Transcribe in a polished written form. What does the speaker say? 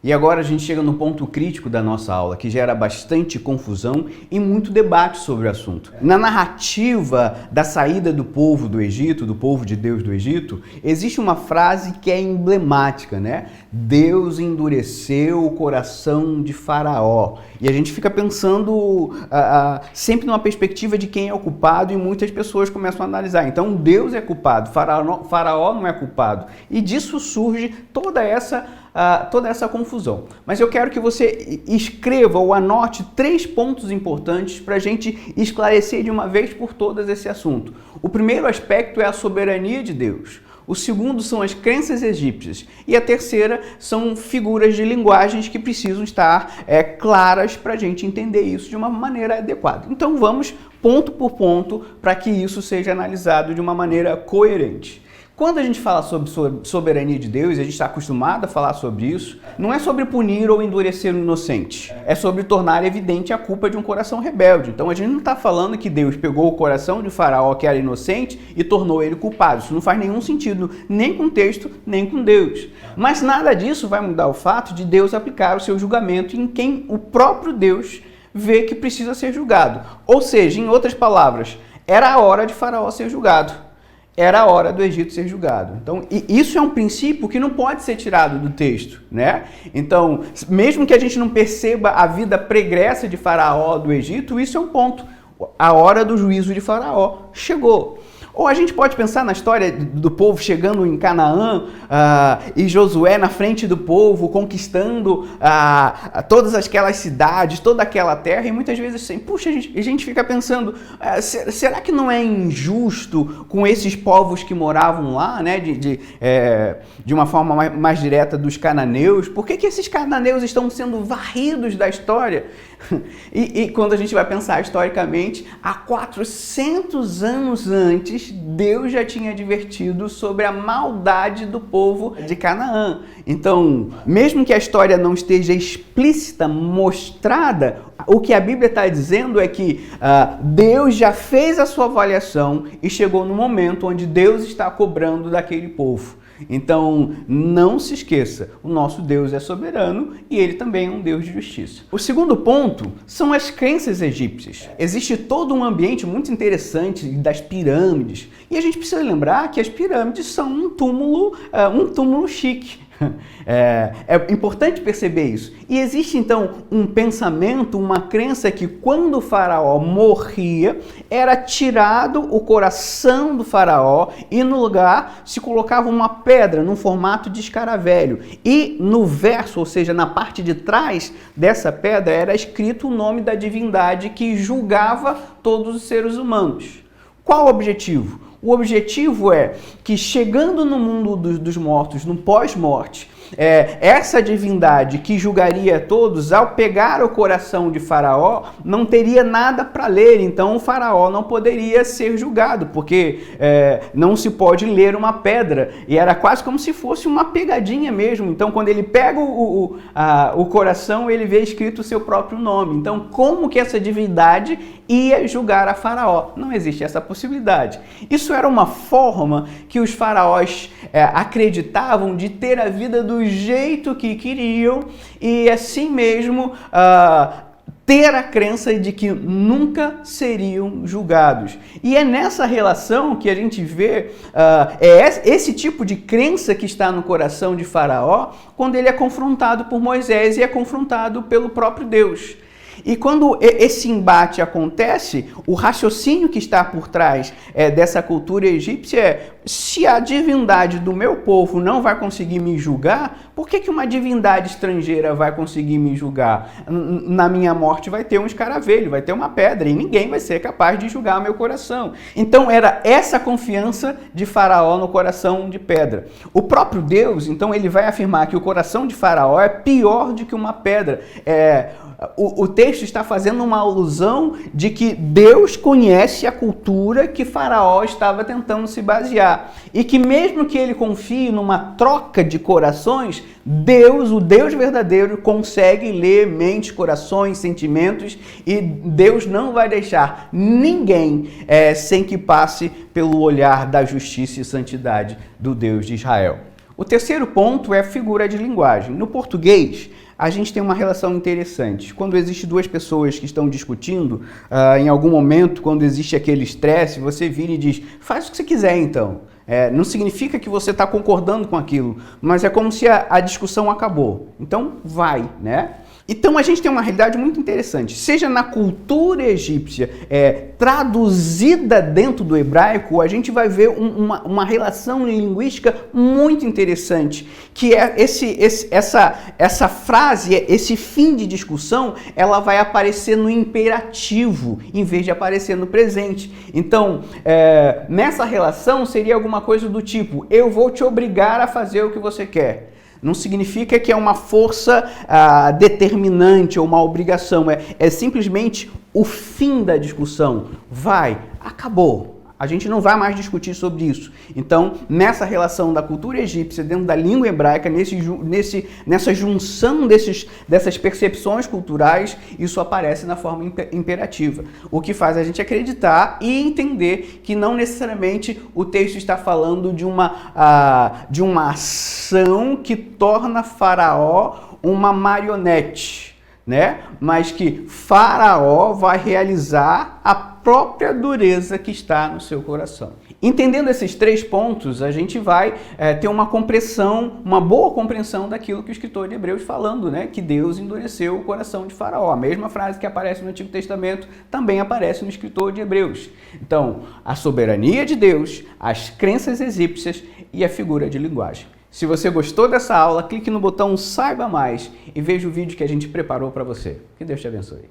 E agora a gente chega no ponto crítico da nossa aula, que gera bastante confusão e muito debate sobre o assunto. Na narrativa da saída do povo do Egito, do povo de Deus do Egito, existe uma frase que é emblemática, né? Deus endureceu o coração de Faraó. E a gente fica pensando sempre numa perspectiva de quem é o culpado e muitas pessoas começam a analisar. Então Deus é culpado, Faraó não é culpado. E disso surge toda essa confusão. Mas eu quero que você escreva ou anote 3 pontos importantes para a gente esclarecer de uma vez por todas esse assunto. O primeiro aspecto é a soberania de Deus. O segundo são as crenças egípcias. E a terceira são figuras de linguagens que precisam estar claras para a gente entender isso de uma maneira adequada. Então vamos ponto por ponto para que isso seja analisado de uma maneira coerente. Quando a gente fala sobre soberania de Deus, e a gente está acostumado a falar sobre isso, não é sobre punir ou endurecer o inocente, é sobre tornar evidente a culpa de um coração rebelde. Então a gente não está falando que Deus pegou o coração de Faraó, que era inocente, e tornou ele culpado. Isso não faz nenhum sentido, nem com o texto, nem com Deus. Mas nada disso vai mudar o fato de Deus aplicar o seu julgamento em quem o próprio Deus vê que precisa ser julgado. Ou seja, em outras palavras, era a hora de Faraó ser julgado. Era a hora do Egito ser julgado. Então, isso é um princípio que não pode ser tirado do texto, né? Então, mesmo que a gente não perceba a vida pregressa de Faraó do Egito, isso é um ponto. A hora do juízo de Faraó chegou. Ou a gente pode pensar na história do povo chegando em Canaã e Josué na frente do povo, conquistando todas aquelas cidades, toda aquela terra, e muitas vezes assim, puxa, a gente fica pensando, será que não é injusto com esses povos que moravam lá, né, de uma forma mais direta dos cananeus? Por que esses cananeus estão sendo varridos da história? E quando a gente vai pensar historicamente, há 400 anos antes, Deus já tinha advertido sobre a maldade do povo de Canaã. Então, mesmo que a história não esteja explícita, mostrada, o que a Bíblia está dizendo é que Deus já fez a sua avaliação e chegou no momento onde Deus está cobrando daquele povo. Então, não se esqueça, o nosso Deus é soberano e ele também é um Deus de justiça. O segundo ponto são as crenças egípcias. Existe todo um ambiente muito interessante das pirâmides e a gente precisa lembrar que as pirâmides são um túmulo chique. É importante perceber isso. E existe então um pensamento, uma crença que quando o faraó morria, era tirado o coração do faraó e no lugar se colocava uma pedra num formato de escaravelho. E no verso, ou seja, na parte de trás dessa pedra, era escrito o nome da divindade que julgava todos os seres humanos. Qual o objetivo? O objetivo é que, chegando no mundo dos mortos, no pós-morte, essa divindade que julgaria todos, ao pegar o coração de Faraó, não teria nada para ler. Então o Faraó não poderia ser julgado, porque não se pode ler uma pedra. E era quase como se fosse uma pegadinha mesmo. Então quando ele pega o coração, ele vê escrito o seu próprio nome. Então como que essa divindade ia julgar a Faraó? Não existe essa possibilidade. Isso era uma forma que os faraós acreditavam de ter a vida do jeito que queriam e assim mesmo ter a crença de que nunca seriam julgados. E é nessa relação que a gente vê esse tipo de crença que está no coração de Faraó quando ele é confrontado por Moisés e é confrontado pelo próprio Deus. E quando esse embate acontece, o raciocínio que está por trás dessa cultura egípcia é: se a divindade do meu povo não vai conseguir me julgar, por que uma divindade estrangeira vai conseguir me julgar? Na minha morte vai ter um escaravelho, vai ter uma pedra e ninguém vai ser capaz de julgar o meu coração. Então era essa confiança de Faraó no coração de pedra. O próprio Deus, então, ele vai afirmar que o coração de Faraó é pior do que uma pedra. O texto está fazendo uma alusão de que Deus conhece a cultura que Faraó estava tentando se basear. E que mesmo que ele confie numa troca de corações, Deus, o Deus verdadeiro, consegue ler mentes, corações, sentimentos, e Deus não vai deixar ninguém sem que passe pelo olhar da justiça e santidade do Deus de Israel. O terceiro ponto é a figura de linguagem. No português, a gente tem uma relação interessante. Quando existe duas pessoas que estão discutindo, em algum momento, quando existe aquele estresse, você vira e diz, faz o que você quiser então. Não significa que você está concordando com aquilo, mas é como se a discussão acabou. Então, vai, né? Então, a gente tem uma realidade muito interessante. Seja na cultura egípcia, traduzida dentro do hebraico, a gente vai ver uma relação linguística muito interessante, que é essa frase, esse fim de discussão, ela vai aparecer no imperativo, em vez de aparecer no presente. Então, nessa relação, seria alguma coisa do tipo, eu vou te obrigar a fazer o que você quer. Não significa que é uma força determinante ou uma obrigação. É simplesmente o fim da discussão. Vai, acabou. A gente não vai mais discutir sobre isso. Então, nessa relação da cultura egípcia, dentro da língua hebraica, nessa junção dessas percepções culturais, isso aparece na forma imperativa. O que faz a gente acreditar e entender que não necessariamente o texto está falando de uma ação que torna Faraó uma marionete, né? Mas que Faraó vai realizar a própria dureza que está no seu coração. Entendendo esses 3 pontos, a gente vai ter uma boa compreensão daquilo que o escritor de Hebreus falando, né? Que Deus endureceu o coração de Faraó. A mesma frase que aparece no Antigo Testamento também aparece no escritor de Hebreus. Então, a soberania de Deus, as crenças egípcias e a figura de linguagem. Se você gostou dessa aula, clique no botão Saiba Mais e veja o vídeo que a gente preparou para você. Que Deus te abençoe.